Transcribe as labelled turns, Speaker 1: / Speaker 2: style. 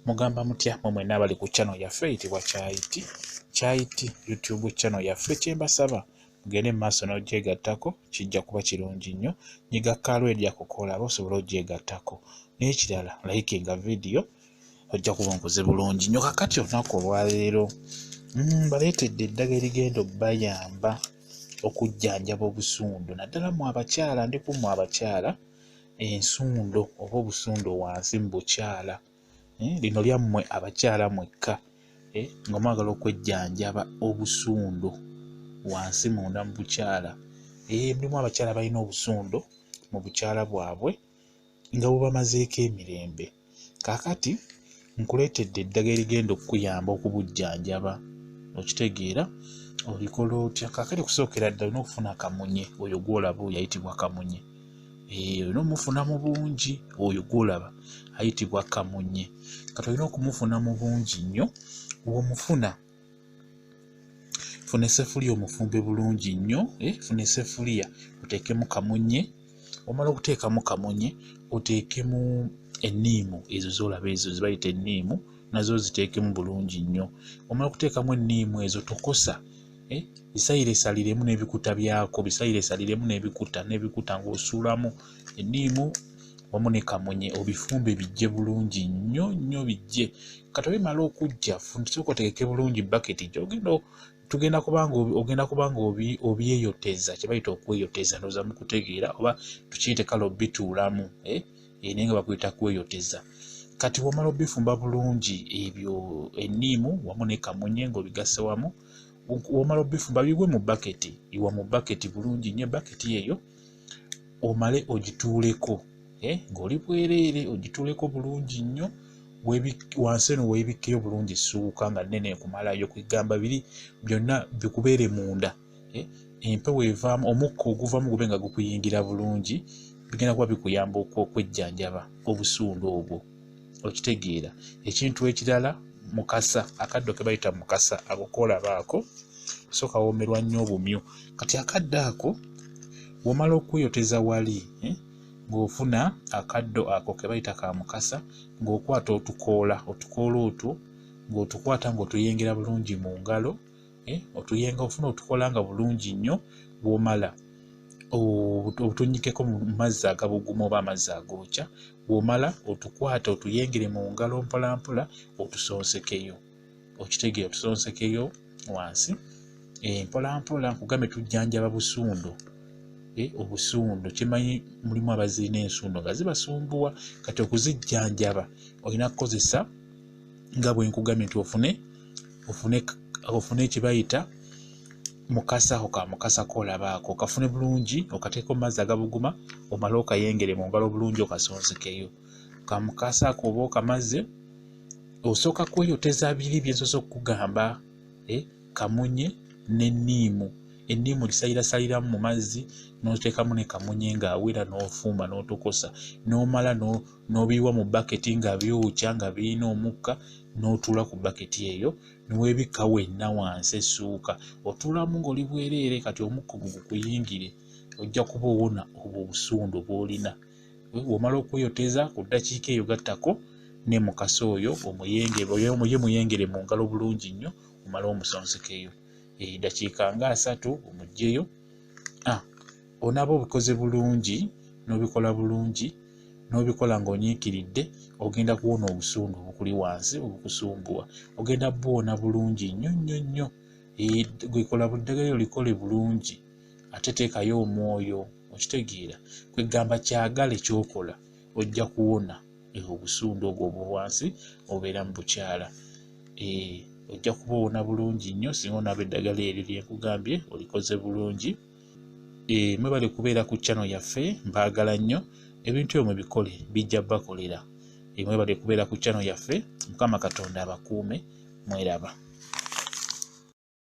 Speaker 1: Mugamba mutya mmwe mwenna abali ku channel yaffe eyitibwa Kyayiti YouTube channel yaffe. Kyembasaba mugende mu maaso n'ogyegattako, kijja kuba kirungi nnyo. Nyiga kalwedi akukola osobola ogyegattako. N'ekirala likinga video ojja kuba onkoze bulungi nnyo. Kakati olunaku olwaleero baleetedde eddagala erigenda okubayamba okujjanjaba obusundu, naddala mu abakyala. Ndikumu abakyala ensundo oba obusundo wansi mu bukyala. Lino lyammwe abakyala mwekka nga mwagala okwejjanjaba obusundo wansi munda mu bukyala. Mulimu abakyala balina obusundo mu bukyala bwabwe nga bubamazeeko emirembe. Kaakati nkuleetedde eddagala erigenda okukuyamba okubujjanjaba. Okitegeera olikola otya? Kaakati okusookera ddala olina okufuna akamunye. Oyo gw'olaba oyo ayitibwa kamunye. Olina omufuna mu bungi. Oyo gw'olaba ayitibwa kamunye. Kati olina okumufuna mu bungi nnyo. Bw'omufuna, funa essefuliya omufumbe bulungi nnyo. Funa essefuliya oteekemu kamunye. Omala okuteekamu kamunye oteekemu enniimu. Ezo z'olaba ezo zibayita enniimu, nazo ziteekemu bulungi nnyo. Omala okuteekamu enniimu ezo tokosa. Bisayiresaliremu n'ebikuta byako, bisayiresaliremu n'ebikuta ng'osuulamu enniimu wamu ne kamunye. Obifumbe bijje bulungi nnyo nnyo bijje. Kati bimala okujja, sooka otegeke bulungi baketi gy'ogenda kubanga obyeyoteza, kye bayita okweyoteza. Ndowooza mukutegeera, oba tukiyite kale obituulamu, naye nga bakuyita kweyoteza. Kati wamala obifumba bulungi ebyo enniimu wamu ne kamunye ng'obigassa wamu, wamala obifumba bigwe mu baketi. Iwa mu baketi bulungi nnyo. Baketi eyo omale ogituuleko, ng'oli bwereere ogituuleko bulungi nnyo. Wansi eno weebikkeyo bulungi essuuka nga nnene ekumalayo, kwegamba biri byonna bikubeere munda. Empewo evaamu, omukka oguvaamu gube nga gukuyingira bulungi. Bigenda kuba bikuyamba okwejjanjaba obusundu obwo. Okitegeera. Ekintu ekirala, mukasa, akaddo ke bayita mukasa, ako koolabaako sooka woomerwa nnyo obumyu. Kati akaddo ako womala okweyoteza wali, ng'ofuna akaddo ako ke bayita ka mukasa, ng'okwata otukoola otwo ng'otukwata ng'otuyengera bulungi mu ngalo. Ofuna otukoola nga bulungi nnyo. Bw'omala otunyikeko mu mazzi agabuguma oba amazzi agookya. Bw'omala otukwata otuyengere mu ngalo mpola mpola, otusonsekeyo. Okitegeera, otusonsekeyo wansi mpola mpola. Nkugambe tujjanjaba busundo. Obusundo kimanyi mulimu abazirina ensundo nga zibasumbuwa. Kati okuzijjanjaba olina kukozesa nga bwe nkugambye nti ofune ekibayita mukasa. Ako ka mukasa koolabaako okafune bulungi, okateeka mu mazzi agabuguma, omale okayengere mu ngalo bulungi, okasonsekeyo. Ka mukasa ako oba okamaze, osooka kweyoteza biri bye nsoose okukugamba: kamunye n'enniimu. Enniimu lisayirasaliramu mu mazzi, n'oteekamu ne kamunye ng'awera, n'ofumba n'otokosa, n'omala n'obiyiwa mu baketi nga byokya nga birina omukka, n'otuula ku baketi eyo, niweebikka wenna wansi essuuka. Otuulamu ng'oli bwereere. Kati omukka ogwo gukuyingire, ojja kuba owona obwo obusundu bw'olina. Womala okweyoteza ku ddakiika eyo gattako ne mukasa oyo muyengere mu ngalo bulungi nnyo, omale omusonsekeyo. Eddakiika nga 3 omugjeyo. Onaaba obikoze bulungi, n'obikola bulungi, n'obikola ng'onyiikiridde, ogenda kuwona obusundu obukuli wansi obukusumbuwa. Ogenda buwona bulungi nnyo nnyo nnyo. Gwikola buddagala olikole bulungi, ate teekayo omwoyo. Okitegeera, kwegamba kyagala ekyokola, ojja kuwona obusundu obwo obwo wansi obeera mu bukyala. Ojja kuba owona bulungi nnyo singa onaaba eddagala eryo lye nkugambye olikoze bulungi. Mwebale kubeera ku channel yaffe, mbaagala nnyo. Ebintu ebyo bikole bijja bakolera. Mwebale kubeera ku channel yaffe. Mukama Katonda abakuume. Mweraba.